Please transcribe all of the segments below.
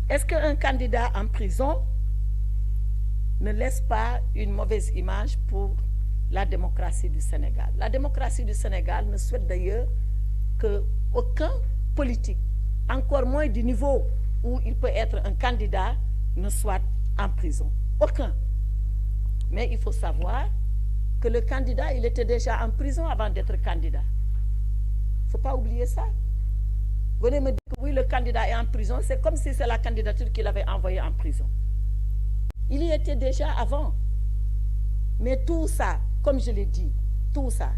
Est-ce qu'un candidat en prison ne laisse pas une mauvaise image pour la démocratie du Sénégal? La démocratie du Sénégal ne souhaite d'ailleurs qu'aucun politique, encore moins du niveau où il peut être un candidat, ne soit en prison. Aucun. Mais il faut savoir que le candidat, il était déjà en prison avant d'être candidat. Il ne faut pas oublier ça. Vous venez me dire que oui, le candidat est en prison, c'est comme si c'est la candidature qu'il avait envoyée en prison. Il y était déjà avant. Mais tout ça, comme je l'ai dit, tout ça,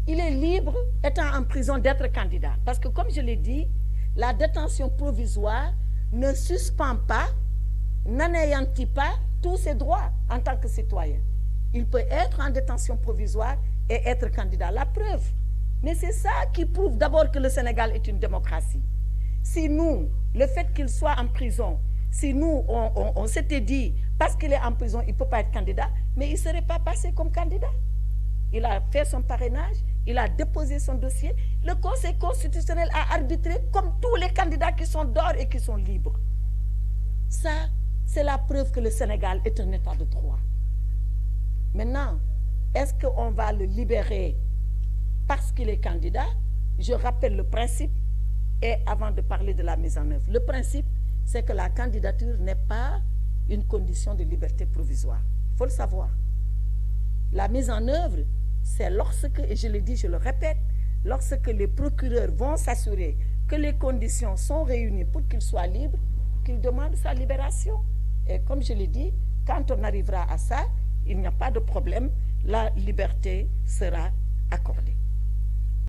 il est libre, étant en prison, d'être candidat. Parce que comme je l'ai dit, la détention provisoire ne suspend pas, n'anéantit pas tous ses droits en tant que citoyen. Il peut être en détention provisoire et être candidat. La preuve. Mais c'est ça qui prouve d'abord que le Sénégal est une démocratie. Si nous, le fait qu'il soit en prison, si nous, on s'était dit, parce qu'il est en prison, il ne peut pas être candidat, mais il ne serait pas passé comme candidat. Il a fait son parrainage, il a déposé son dossier. Le Conseil constitutionnel a arbitré comme tous les candidats qui sont dehors et qui sont libres. Ça, c'est la preuve que le Sénégal est un état de droit. Maintenant, est-ce qu'on va le libérer parce qu'il est candidat? Je rappelle le principe, et avant de parler de la mise en œuvre, le principe, c'est que la candidature n'est pas une condition de liberté provisoire. Il faut le savoir. La mise en œuvre, c'est lorsque, et je le dis, je le répète, lorsque les procureurs vont s'assurer que les conditions sont réunies pour qu'il soit libre, qu'ils demandent sa libération. Et comme je l'ai dit, quand on arrivera à ça, il n'y a pas de problème, la liberté sera accordée.